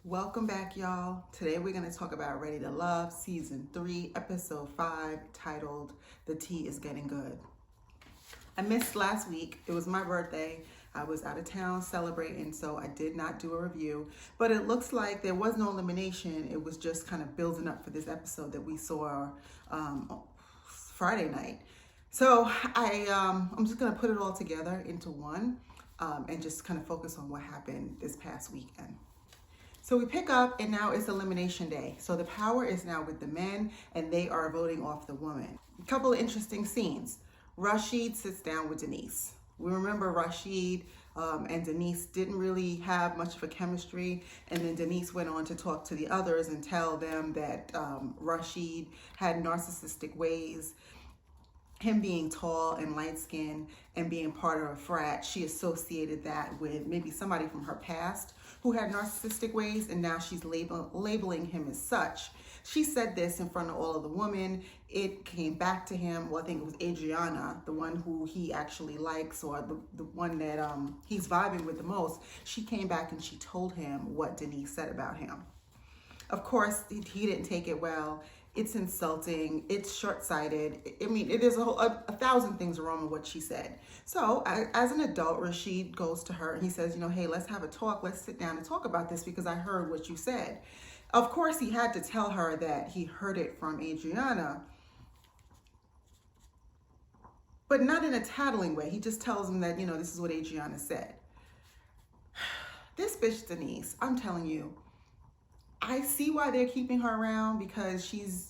Welcome back, y'all. Today we're going to talk about Ready to Love, Season 3, Episode 5, titled The Tea is Getting Good. I missed last week. It was my birthday. I was out of town celebrating, so I did not do a review. But it looks like there was no elimination. It was just kind of building up for this episode that we saw Friday night. So I'm just going to put it all together into one and just kind of focus on what happened this past weekend. So we pick up, and now it's elimination day. So the power is now with the men, and they are voting off the woman. A couple of interesting scenes. Rashid sits down with Denice. We remember Rashid and Denice didn't really have much of a chemistry, and then Denice went on to talk to the others and tell them that Rashid had narcissistic ways. Him being tall and light-skinned and being part of a frat, she associated that with maybe somebody from her past who had narcissistic ways, and now she's labeling him as such. She said this in front of all of the women. It came back to him. Well, I think it was Adriana, the one who he actually likes, or the one that he's vibing with the most. She came back and she told him what Denice said about him. Of course, he didn't take it well. It's insulting. It's short-sighted. I mean, it is a thousand things wrong with what she said. So as an adult, Rashid goes to her and he says, hey, let's have a talk. Let's sit down and talk about this because I heard what you said. Of course, he had to tell her that he heard it from Adriana, but not in a tattling way. He just tells him that, this is what Adriana said. This bitch, Denice, I'm telling you, I see why they're keeping her around because she's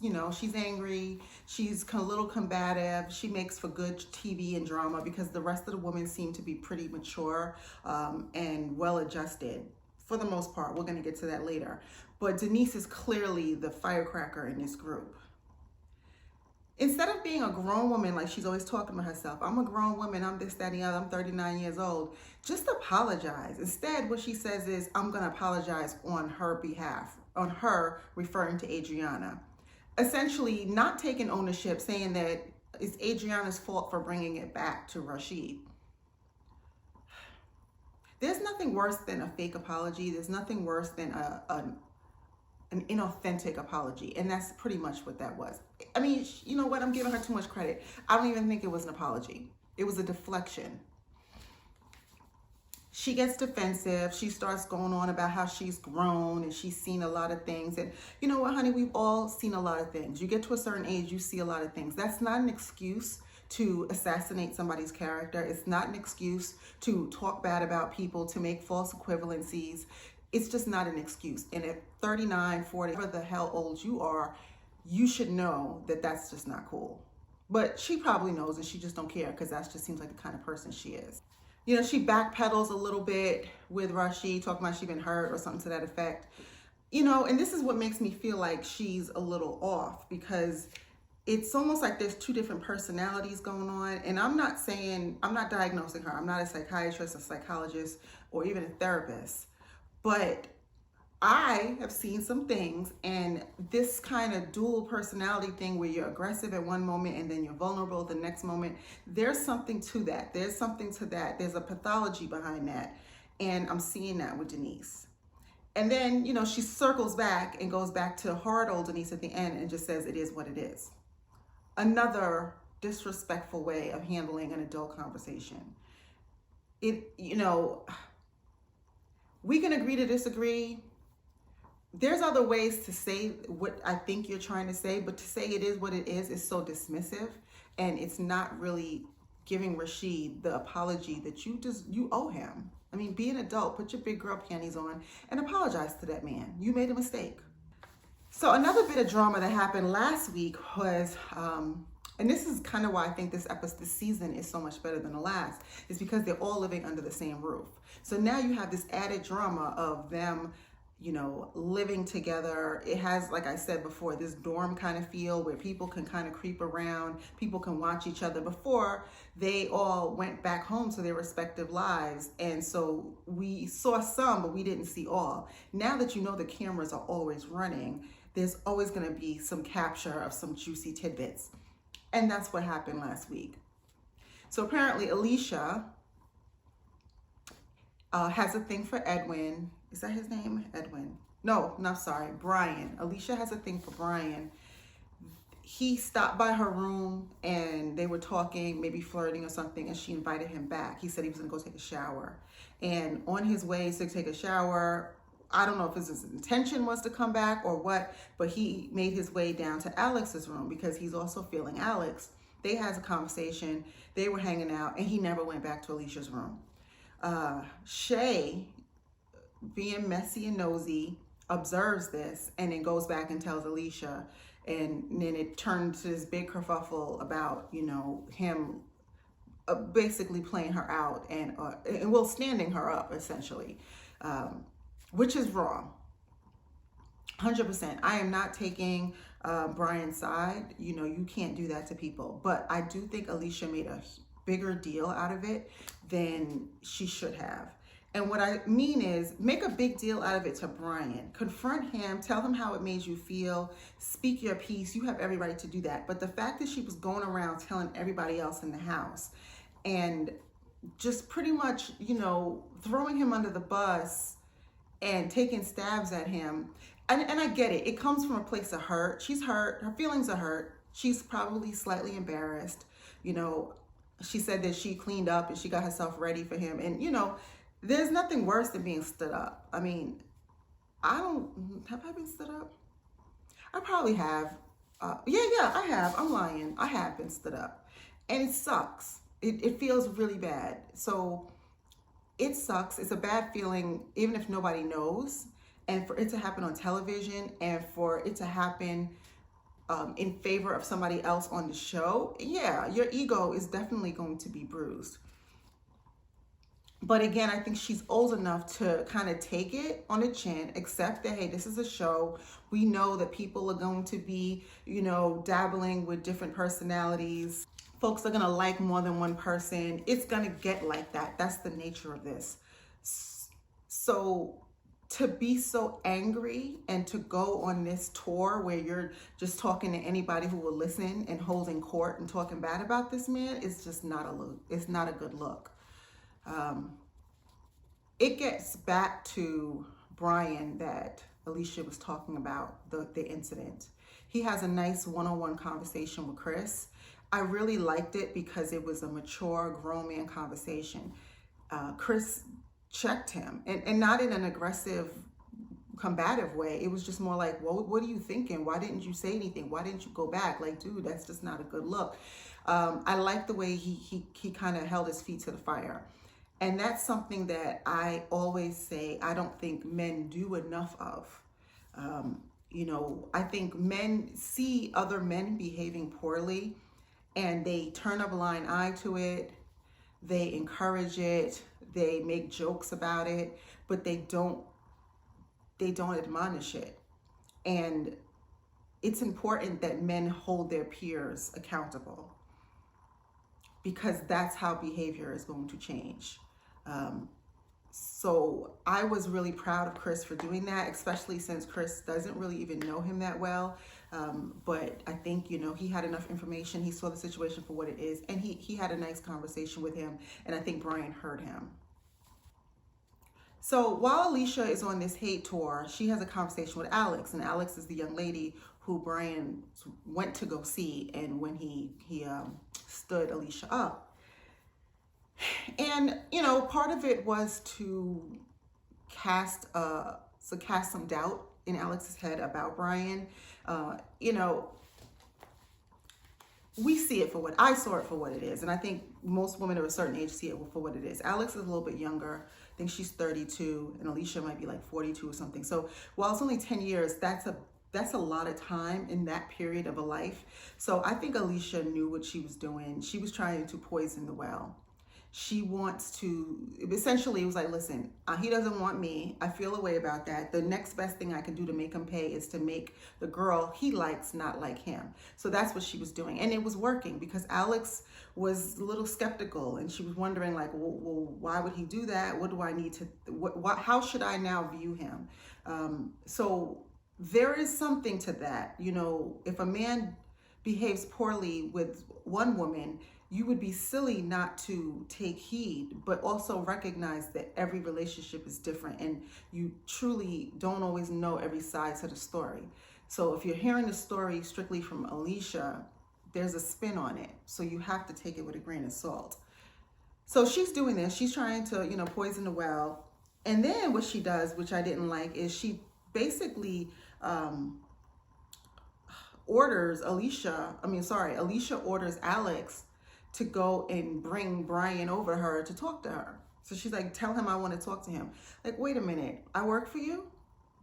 angry. She's a little combative. She makes for good TV and drama because the rest of the women seem to be pretty mature and well-adjusted for the most part. We're going to get to that later. But Denice is clearly the firecracker in this group. Instead of being a grown woman, like she's always talking about herself, I'm a grown woman, I'm this, that, and the other, I'm 39 years old, just apologize. Instead, what she says is, I'm going to apologize on her behalf, on her referring to Adriana. Essentially, not taking ownership, saying that it's Adriana's fault for bringing it back to Rashid. There's nothing worse than a fake apology. There's nothing worse than an inauthentic apology, and that's pretty much what that was. I mean, you know what? I'm giving her too much credit. I don't even think it was an apology. It was a deflection. She gets defensive. She starts going on about how she's grown and she's seen a lot of things. And you know what, honey? We've all seen a lot of things. You get to a certain age, you see a lot of things. That's not an excuse to assassinate somebody's character. It's not an excuse to talk bad about people, to make false equivalencies. It's just not an excuse. And at 39, 40, whatever the hell old you are, you should know that that's just not cool. But she probably knows and she just don't care because that just seems like the kind of person she is. She backpedals a little bit with Rashid, talking about she's been hurt or something to that effect. And this is what makes me feel like she's a little off because it's almost like there's two different personalities going on. And I'm not diagnosing her. I'm not a psychiatrist, a psychologist, or even a therapist. But I have seen some things, and this kind of dual personality thing where you're aggressive at one moment and then you're vulnerable at the next moment, there's something to that. There's something to that. There's a pathology behind that. And I'm seeing that with Denice. And then, she circles back and goes back to hard old Denice at the end and just says it is what it is. Another disrespectful way of handling an adult conversation. We can agree to disagree. There's other ways to say what I think you're trying to say, but to say it is what it is so dismissive, and it's not really giving Rashid the apology that you owe him. I mean, be an adult, put your big girl panties on, and apologize to that man. You made a mistake. So another bit of drama that happened last week was, and this is kind of why I think this season is so much better than the last, is because they're all living under the same roof. So now you have this added drama of them, living together. It has, like I said before, this dorm kind of feel where people can kind of creep around, people can watch each other. Before, they all went back home to their respective lives. And so we saw some, but we didn't see all. Now that the cameras are always running, there's always going to be some capture of some juicy tidbits. And that's what happened last week. So apparently Alisha has a thing for Edwin. Is that his name? Edwin. No, not sorry, Bryan. Alisha has a thing for Bryan. He stopped by her room and they were talking, maybe flirting or something, and she invited him back. He said he was gonna go take a shower. And on his way to take a shower, I don't know if his intention was to come back or what, but he made his way down to Alex's room because he's also feeling Alex. They had a conversation, they were hanging out, and he never went back to Alisha's room. Shay, being messy and nosy, observes this and then goes back and tells Alisha, and then it turned to this big kerfuffle about, you know, him basically playing her out and well, standing her up essentially, which is wrong. 100%. I am not taking Bryan's side. You know, you can't do that to people, but I do think Alisha made a bigger deal out of it than she should have. And what I mean is, make a big deal out of it to Bryan. Confront him, tell him how it made you feel, speak your piece. You have every right to do that. But the fact that she was going around telling everybody else in the house and just pretty much, you know, throwing him under the bus and taking stabs at him. And I get it. It comes from a place of hurt. She's hurt. Her feelings are hurt. She's probably slightly embarrassed. You know, she said that she cleaned up and she got herself ready for him. And, you know, there's nothing worse than being stood up. I mean, have I been stood up? I probably have. Yeah, I have. I'm lying. I have been stood up. And it sucks. It feels really bad. So it sucks. It's a bad feeling, even if nobody knows. And for it to happen on television and for it to happen in favor of somebody else on the show, yeah, your ego is definitely going to be bruised. But again, I think she's old enough to kind of take it on the chin, accept that, hey, this is a show. We know that people are going to be, you know, dabbling with different personalities. Folks are going to like more than one person. It's going to get like that. That's the nature of this. So to be so angry and to go on this tour where you're just talking to anybody who will listen and holding court and talking bad about this man is just not a look. It's not a good look. It gets back to Bryan that Alisha was talking about, the incident. He has a nice one-on-one conversation with Chris. I really liked it because it was a mature, grown man conversation. Chris checked him, and not in an aggressive, combative way. It was just more like, well, what are you thinking? Why didn't you say anything? Why didn't you go back? Like, dude, that's just not a good look. I like the way he kind of held his feet to the fire. And that's something that I always say I don't think men do enough of. You know, I think men see other men behaving poorly and they turn a blind eye to it. They encourage it. They make jokes about it, but they don't admonish it. And it's important that men hold their peers accountable, because that's how behavior is going to change. So I was really proud of Chris for doing that, especially since Chris doesn't really even know him that well. But I think, you know, he had enough information. He saw the situation for what it is, and he had a nice conversation with him, and I think Bryan heard him. So while Alisha is on this hate tour, she has a conversation with Alex, and Alex is the young lady who Bryan went to go see, and when he stood Alisha up. And, you know, part of it was to cast some doubt in Alex's head about Bryan. You know, we see it for what I saw it for what it is. And I think most women of a certain age see it for what it is. Alex is a little bit younger. I think she's 32 and Alisha might be like 42 or something. So while it's only 10 years, that's a lot of time in that period of a life. So I think Alisha knew what she was doing. She was trying to poison the well. She wants to, essentially it was like, listen, he doesn't want me. I feel a way about that. The next best thing I can do to make him pay is to make the girl he likes not like him. So that's what she was doing. And it was working because Alex was a little skeptical and she was wondering like, well why would he do that? What do I need to, how should I now view him? So there is something to that. You know, if a man behaves poorly with one woman, you would be silly not to take heed, but also recognize that every relationship is different and you truly don't always know every side to the story. So if you're hearing the story strictly from Alisha, there's a spin on it. So you have to take it with a grain of salt. So she's doing this. She's trying to, poison the well. And then what she does, which I didn't like, is she basically Alisha orders Alex to go and bring Bryan over her to talk to her. So she's like, tell him I want to talk to him. Like, wait a minute, I work for you?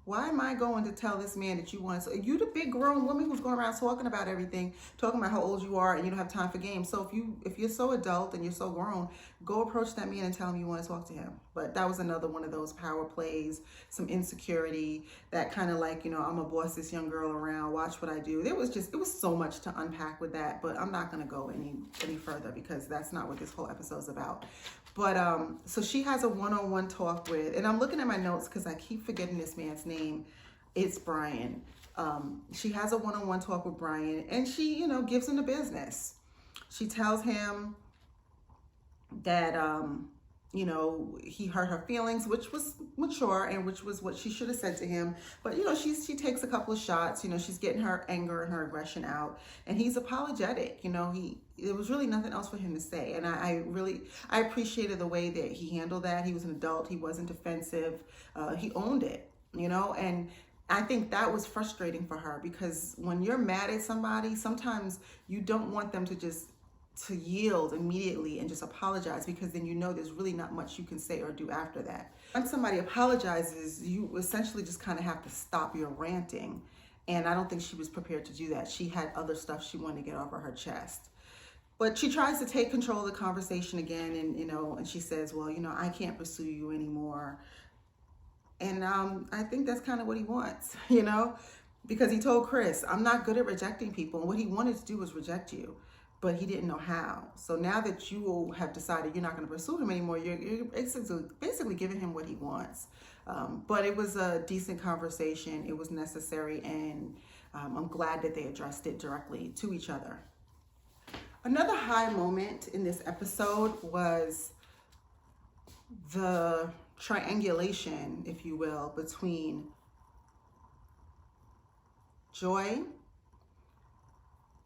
Why am I going to tell this man that you want to? You the big grown woman who's going around talking about everything, talking about how old you are, and you don't have time for games. So if you're so adult and you're so grown, go approach that man and tell him you want to talk to him. But that was another one of those power plays, some insecurity, that kind of like, I'm gonna boss this young girl around, watch what I do. It was so much to unpack with that, but I'm not gonna go any further because that's not what this whole episode's about. But so she has a one-on-one talk with, and I'm looking at my notes because I keep forgetting this man's name. It's Bryan. She has a one-on-one talk with Bryan, and she, gives him the business. She tells him that, he hurt her feelings, which was mature and which was what she should have said to him. But, she takes a couple of shots, she's getting her anger and her aggression out, and he's apologetic. There was really nothing else for him to say. And I appreciated the way that he handled that. He was an adult. He wasn't defensive. He owned it, and I think that was frustrating for her because when you're mad at somebody, sometimes you don't want them to yield immediately and just apologize, because then there's really not much you can say or do after that. When somebody apologizes, you essentially just kind of have to stop your ranting. And I don't think she was prepared to do that. She had other stuff she wanted to get off of her chest. But she tries to take control of the conversation again, and and she says, well, I can't pursue you anymore. And I think that's kind of what he wants, because he told Chris, I'm not good at rejecting people. And what he wanted to do was reject you, but he didn't know how. So now that you have decided you're not going to pursue him anymore, you're basically giving him what he wants. But it was a decent conversation. It was necessary, and I'm glad that they addressed it directly to each other. Another high moment in this episode was the triangulation, if you will, between Joy,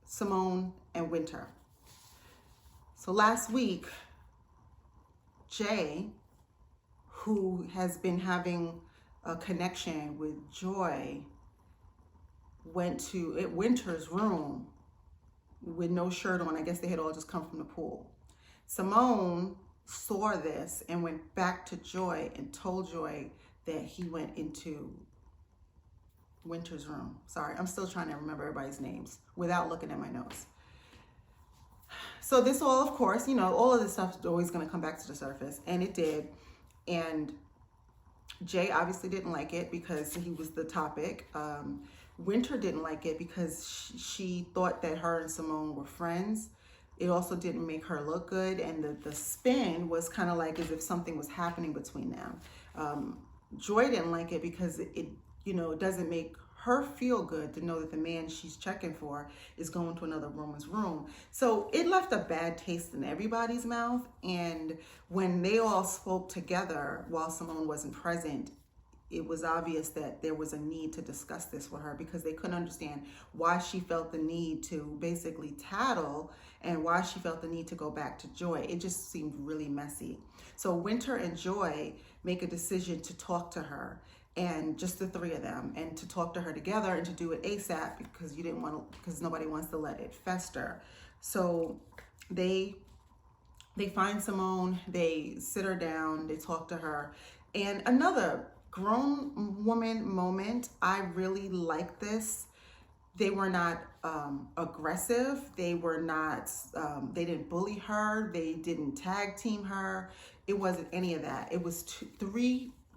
Symone, and Wynter. So last week, Jay, who has been having a connection with Joy, went to Wynter's room with no shirt on. I guess they had all just come from the pool. Symone saw this and went back to Joy and told Joy that he went into Wynter's room. Sorry, I'm still trying to remember everybody's names without looking at my notes. So this all, of course, all of this stuff is always going to come back to the surface, and it did. And Jay obviously didn't like it because he was the topic. Wynter didn't like it because she thought that her and Symone were friends. It also didn't make her look good, and the spin was kind of like as if something was happening between them. Joy didn't like it because it doesn't make her feel good to know that the man she's checking for is going to another woman's room. So it left a bad taste in everybody's mouth. And when they all spoke together while Symone wasn't present, it was obvious that there was a need to discuss this with her, because they couldn't understand why she felt the need to basically tattle and why she felt the need to go back to Joy. It just seemed really messy. So Wynter and Joy make a decision to talk to her, and just the three of them, and to talk to her together and to do it ASAP because nobody wants to let it fester. So they find Symone, they sit her down, they talk to her. And another grown woman moment, I really like this. They were not aggressive. They were not, they didn't bully her. They didn't tag team her. It wasn't any of that. It was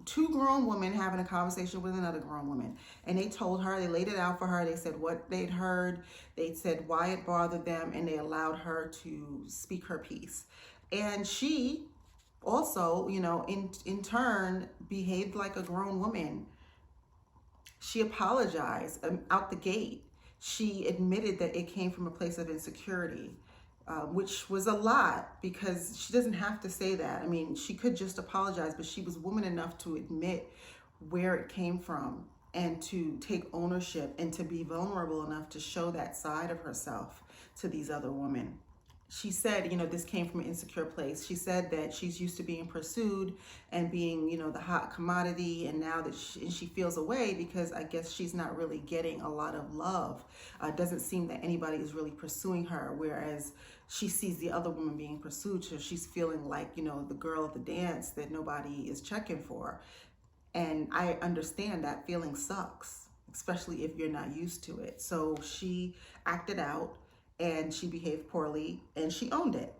two grown women having a conversation with another grown woman. And they told her, they laid it out for her. They said what they'd heard. They said why it bothered them, and they allowed her to speak her piece. And she also, in turn, behaved like a grown woman. She apologized out the gate. She admitted that it came from a place of insecurity. which was a lot because she doesn't have to say that. I mean, she could just apologize, but she was woman enough to admit where it came from and to take ownership and to be vulnerable enough to show that side of herself to these other women. She said, this came from an insecure place. She said that she's used to being pursued and being, the hot commodity. And now that she feels away because I guess she's not really getting a lot of love. It doesn't seem that anybody is really pursuing her. Whereas she sees the other woman being pursued. So she's feeling like, the girl at the dance that nobody is checking for. And I understand that feeling sucks, especially if you're not used to it. So she acted out. And she behaved poorly, and she owned it.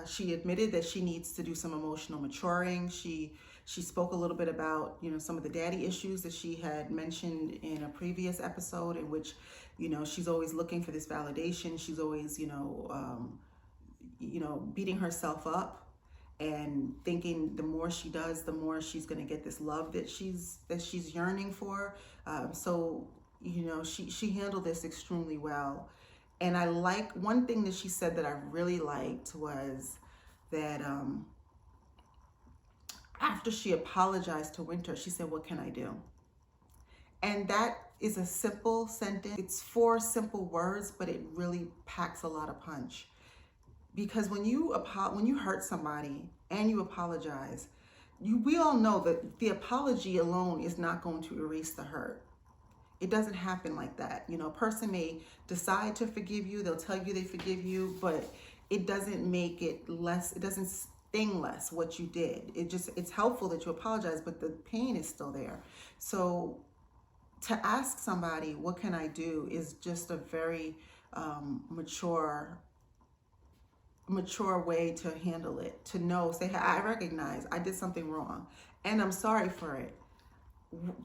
She admitted that she needs to do some emotional maturing. She spoke a little bit about, some of the daddy issues that she had mentioned in a previous episode, in which, she's always looking for this validation. She's always, beating herself up and thinking the more she does, the more she's going to get this love that she's yearning for. She handled this extremely well. And I like one thing that she said that I really liked was that after she apologized to Wynter, she said, "What can I do?" And that is a simple sentence. It's 4 simple words, but it really packs a lot of punch. Because when you hurt somebody and you apologize, we all know that the apology alone is not going to erase the hurt. It doesn't happen like that. A person may decide to forgive you. They'll tell you they forgive you, but it doesn't make it less. It doesn't sting less what you did. It's helpful that you apologize, but the pain is still there. So to ask somebody, what can I do, is just a very mature way to handle it. To know, say, hey, I recognize I did something wrong and I'm sorry for it.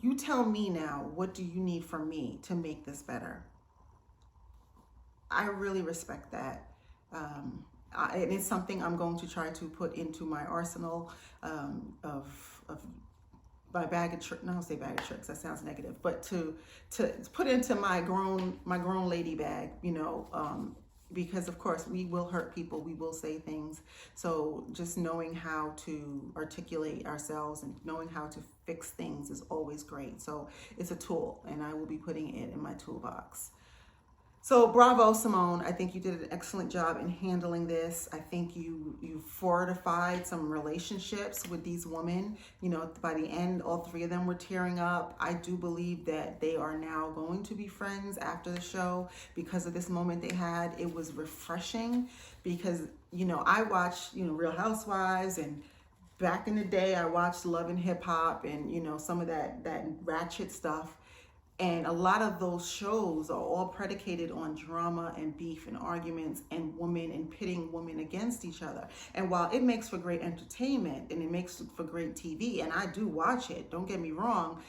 You tell me now, what do you need from me to make this better? I really respect that. And it's something I'm going to try to put into my arsenal of my bag of tricks. No, I don't say bag of tricks, that sounds negative, but to put into my grown lady bag, because of course we will hurt people, we will say things. So just knowing how to articulate ourselves and knowing how to fix things is always great. So it's a tool, and I will be putting it in my toolbox. So bravo, Symone. I think you did an excellent job in handling this. I think you fortified some relationships with these women. By the end, all 3 of them were tearing up. I do believe that they are now going to be friends after the show because of this moment they had. It was refreshing because, I watched, Real Housewives, and back in the day I watched Love and Hip Hop and, some of that ratchet stuff. And a lot of those shows are all predicated on drama and beef and arguments and women and pitting women against each other. And while it makes for great entertainment and it makes for great TV, and I do watch it, don't get me wrong,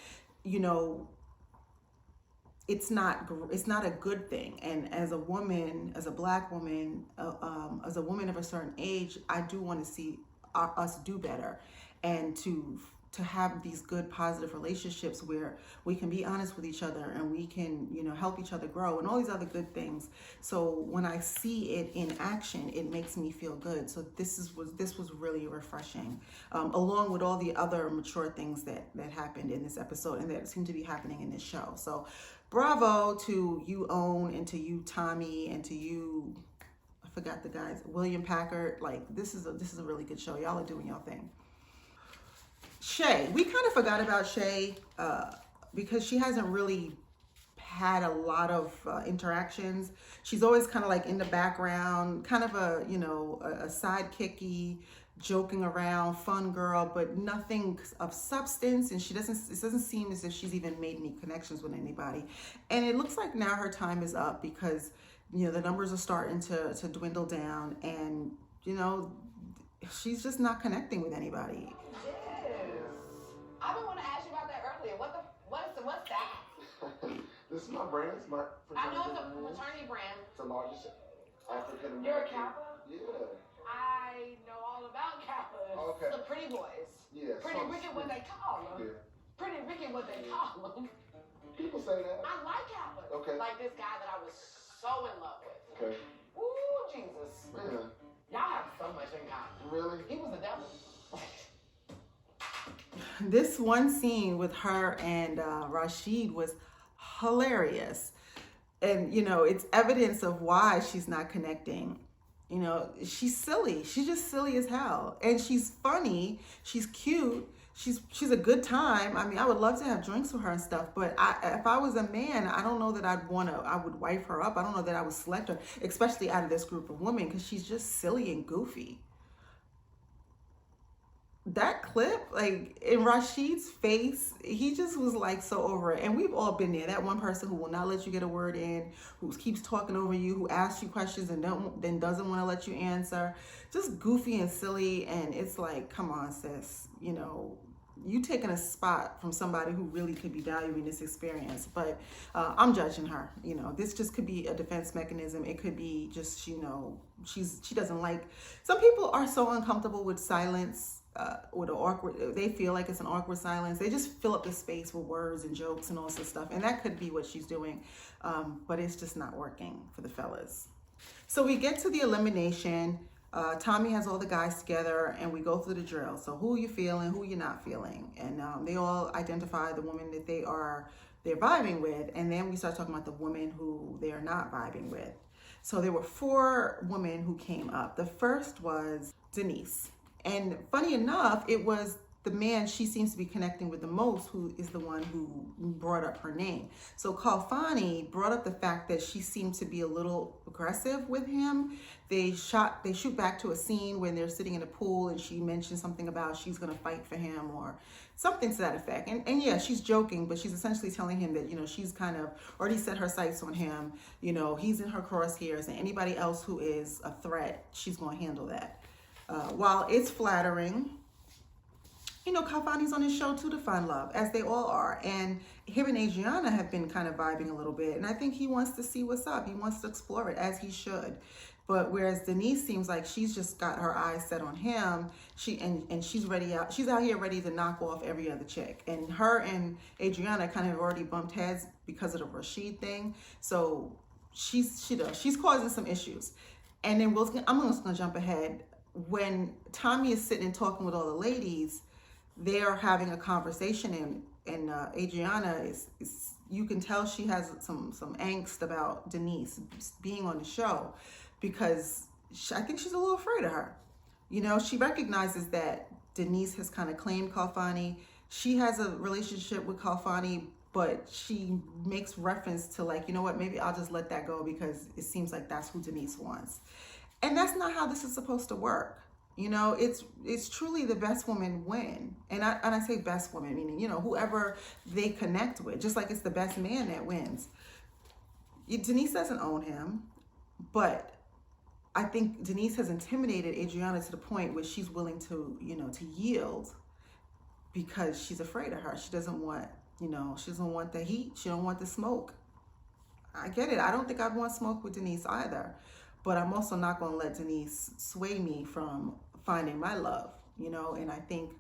it's not a good thing. And as a woman, as a Black woman, as a woman of a certain age, I do want to see us do better and to have these good positive relationships where we can be honest with each other and we can help each other grow and all these other good things. So when I see it in action, it makes me feel good. So this was really refreshing, along with all the other mature things that happened in this episode and that seem to be happening in this show. So bravo to you, Own, and to you, Tommy, and to you, I forgot the guys, William Packard. Like this is a really good show. Y'all are doing y'all thing. Shay, we kind of forgot about Shay because she hasn't really had a lot of interactions. She's always kind of like in the background, kind of a sidekicky, joking around, fun girl, but nothing of substance. And it doesn't seem as if she's even made any connections with anybody. And it looks like now her time is up because the numbers are starting to dwindle down, and she's just not connecting with anybody. I've been wanting to ask you about that earlier. What's that? This is my brand. It's my fraternity. I know it's a fraternity brand. It's the largest African American. You're a Kappa? Yeah. I know all about Kappas. Okay. The pretty boys. Yeah. Pretty Ricky, what they call them. Yeah. Pretty Ricky, what they call them. People say that. I like Kappas. Okay. Like this guy that I was so in love with. Okay. Ooh, Jesus. Man, Y'all have so much in common. really? He was the devil. This one scene with her and Rashid was hilarious. And, you know, it's evidence of why she's not connecting. You know, she's silly. She's just silly as hell. And she's funny. She's cute. She's a good time. I mean, I would love to have drinks with her and stuff, but if I was a man, I don't know that I would wife her up. I don't know that I would select her, especially out of this group of women, because she's just silly and goofy. That clip, like in Rashid's face, he just was like so over it. And we've all been there. That one person who will not let you get a word in, who keeps talking over you, who asks you questions and then doesn't want to let you answer. Just goofy and silly. And it's like, come on, sis. You know, you taking a spot from somebody who really could be valuing this experience. But I'm judging her. You know, this just could be a defense mechanism. It could be just, you know, she doesn't like. Some people are so uncomfortable with silence. With an awkward, they feel like it's an awkward silence. They just fill up the space with words and jokes and all this stuff. And that could be what she's doing. But it's just not working for the fellas. So we get to the elimination. Tommy has all the guys together and we go through the drill. So who you feeling, who you're not feeling. And they all identify the woman that they're vibing with. And then we start talking about the woman who they are not vibing with. So there were 4 women who came up. The first was Denice. And funny enough, it was the man she seems to be connecting with the most who is the one who brought up her name. So Kalfani brought up the fact that she seemed to be a little aggressive with him. They shoot back to a scene when they're sitting in a pool and she mentioned something about she's going to fight for him or something to that effect. And yeah, she's joking, but she's essentially telling him that, you know, she's kind of already set her sights on him. You know, he's in her crosshairs and anybody else who is a threat, she's going to handle that. While it's flattering, you know, Kalfani's on his show too to find love, as they all are. And him and Adriana have been kind of vibing a little bit. And I think he wants to see what's up. He wants to explore it, as he should. But whereas Denice seems like she's just got her eyes set on him, she's out here ready to knock off every other chick. And her and Adriana kind of have already bumped heads because of the Rashid thing. So she's causing some issues. And then I'm just gonna jump ahead. When Tommy is sitting and talking with all the ladies, they are having a conversation, and Adriana is you can tell she has some angst about Denice being on the show, because I think she's a little afraid of her. You know, she recognizes that Denice has kind of claimed Kalfani. She has a relationship with Kalfani, but she makes reference to, like, you know what, maybe I'll just let that go because it seems like that's who Denice wants. And that's not how this is supposed to work. You know, it's truly the best woman win. And I say best woman, meaning, you know, whoever they connect with, just like it's the best man that wins. Denice doesn't own him, but I think Denice has intimidated Adriana to the point where she's willing to, you know, to yield because she's afraid of her. She doesn't want, you know, she doesn't want the heat. She don't want the smoke. I get it. I don't think I'd want smoke with Denice either. But I'm also not going to let Denice sway me from finding my love, you know, and I think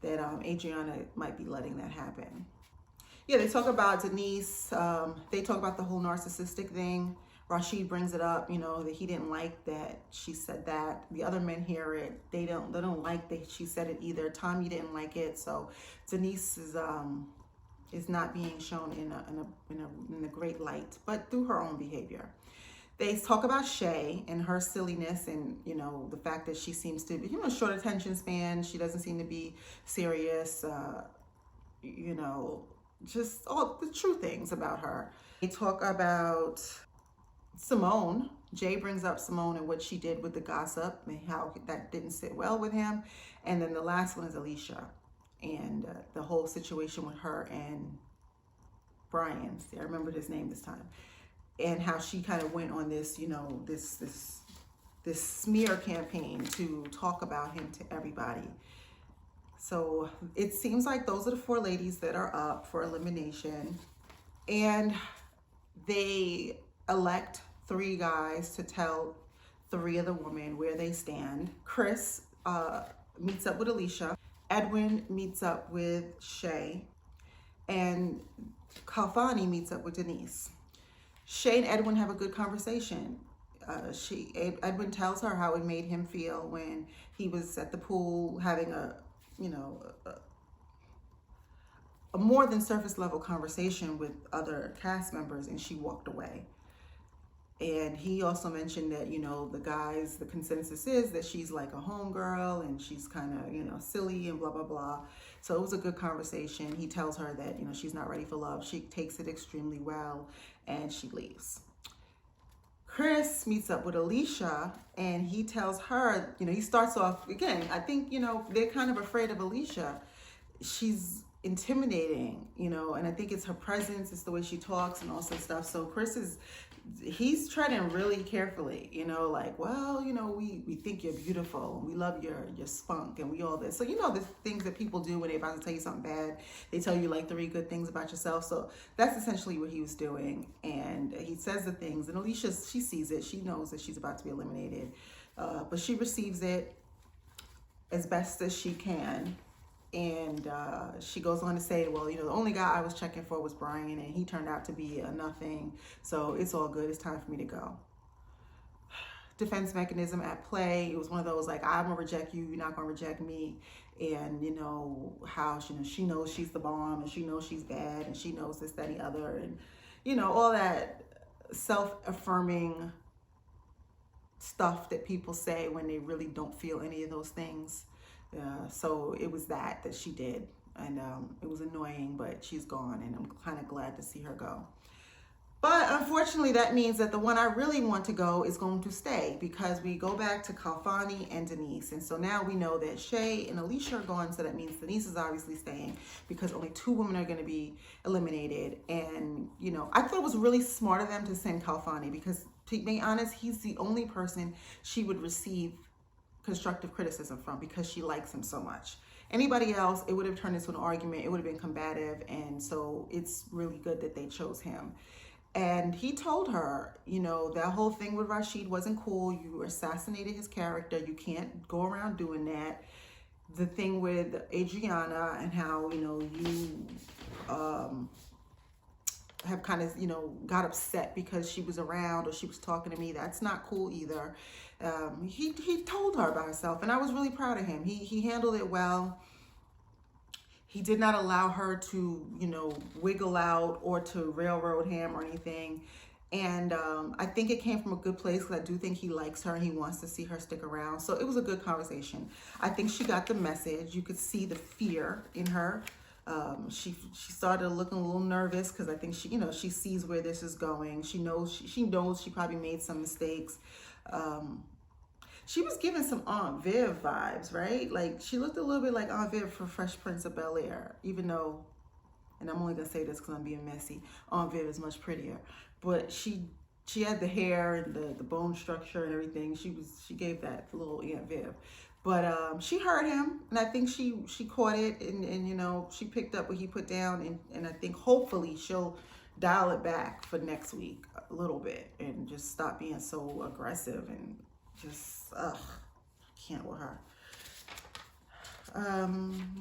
that Adriana might be letting that happen. Yeah, they talk about Denice. They talk about the whole narcissistic thing. Rashid brings it up, you know, that he didn't like that she said that. The other men hear it. They don't like that she said it either. Tommy didn't like it. So Denice is not being shown in a great light, but through her own behavior. They talk about Shay and her silliness and, you know, the fact that she seems to be, you know, short attention span. She doesn't seem to be serious, you know, just all the true things about her. They talk about Symone. Jay brings up Symone and what she did with the gossip and how that didn't sit well with him. And then the last one is Alisha and the whole situation with her and Bryan. See, I remembered his name this time. And how she kind of went on this, you know, this smear campaign to talk about him to everybody. So it seems like those are the 4 ladies that are up for elimination. And they elect 3 guys to tell 3 of the women where they stand. Chris meets up with Alisha. Edwin meets up with Shay. And Kalfani meets up with Denice. Shay and Edwin have a good conversation. Edwin tells her how it made him feel when he was at the pool having a more than surface level conversation with other cast members, and she walked away. And he also mentioned that, the consensus is that she's like a homegirl and she's kind of, silly and blah, blah, blah. So it was a good conversation. He tells her that, she's not ready for love. She takes it extremely well and she leaves. Chris meets up with Alisha and he tells her, he starts off, again, I think, they're kind of afraid of Alisha. She's intimidating, and I think it's her presence, it's the way she talks and all that stuff. So he's treading really carefully, we think you're beautiful and we love your spunk and we all this. So, the things that people do when they're about to tell you something bad, they tell you like 3 good things about yourself. So that's essentially what he was doing. And he says the things, and Alisha, she sees it. She knows that she's about to be eliminated, but she receives it as best as she can. And she goes on to say, well, the only guy I was checking for was Bryan, and he turned out to be a nothing. So it's all good. It's time for me to go. Defense mechanism at play. It was one of those like, I'm going to reject you. You're not going to reject me. And, how she knows she's the bomb and she knows she's bad and she knows this, that, and the other. And, all that self-affirming stuff that people say when they really don't feel any of those things. So it was that she did, and it was annoying, but she's gone, and I'm kind of glad to see her go. But unfortunately, that means that the one I really want to go is going to stay, because we go back to Kalfani and Denice, and so now we know that Shay and Alisha are gone, so that means Denice is obviously staying, because only 2 women are going to be eliminated. And I thought it was really smart of them to send Kalfani, because to be honest, he's the only person she would receive constructive criticism from, because she likes him so much. Anybody else, it would have turned into an argument. It would have been combative. And so it's really good that they chose him. And he told her, that whole thing with Rashid wasn't cool. You assassinated his character. You can't go around doing that. The thing with Adriana and how, you have kind of, got upset because she was around or she was talking to me. That's not cool either. He told her about herself, and I was really proud of him. He handled it well. He did not allow her to, wiggle out or to railroad him or anything. And I think it came from a good place, because I do think he likes her and he wants to see her stick around. So it was a good conversation. I think she got the message. You could see the fear in her. She started looking a little nervous, because I think she sees where this is going. She knows she probably made some mistakes. She was giving some Aunt Viv vibes, right? Like, she looked a little bit like Aunt Viv from Fresh Prince of Bel-Air, even though, and I'm only gonna say this because I'm being messy, Aunt Viv is much prettier. But she had the hair and the bone structure and everything. She gave that little Aunt Viv. But she heard him, and I think she caught it, and she picked up what he put down, and I think hopefully she'll dial it back for next week a little bit and just stop being so aggressive and just can't with her.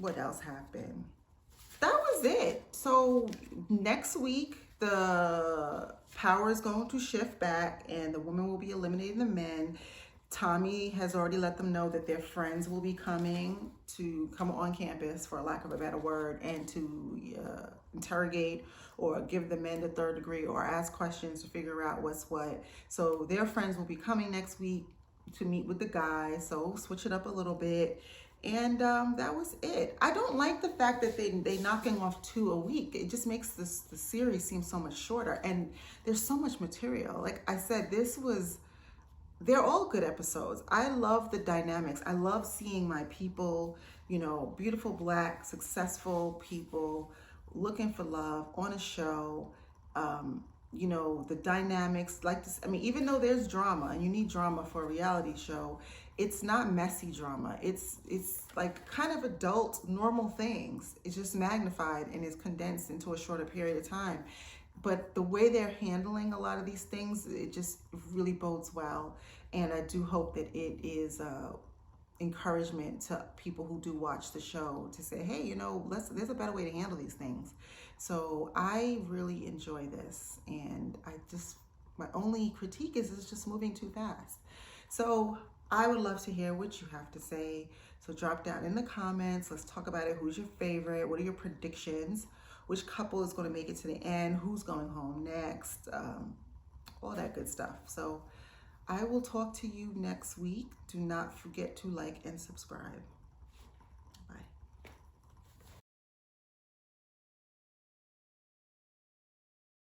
What else happened? That was it. So next week the power is going to shift back, and the women will be eliminating the men. Tommy has already let them know that their friends will be coming on campus, for lack of a better word, and to interrogate or give the men the 3rd degree or ask questions to figure out what's what. So their friends will be coming next week to meet with the guys. So switch it up a little bit. And that was it. I don't like the fact that they knocking off 2 a week. It just makes the series seem so much shorter. And there's so much material. Like I said, they're all good episodes. I love the dynamics. I love seeing my people, beautiful Black, successful people looking for love on a show. The dynamics like this. I mean, even though there's drama, and you need drama for a reality show, it's not messy drama. It's like kind of adult, normal things. It's just magnified and is condensed into a shorter period of time. But the way they're handling a lot of these things, it just really bodes well. And I do hope that it is encouragement to people who do watch the show to say, hey, there's a better way to handle these things. So I really enjoy this, and My only critique is it's just moving too fast. So I would love to hear what you have to say. So drop down in the comments. Let's talk about it. Who's your favorite? What are your predictions? Which couple is going to make it to the end? Who's going home next? All that good stuff. So I will talk to you next week. Do not forget to like and subscribe.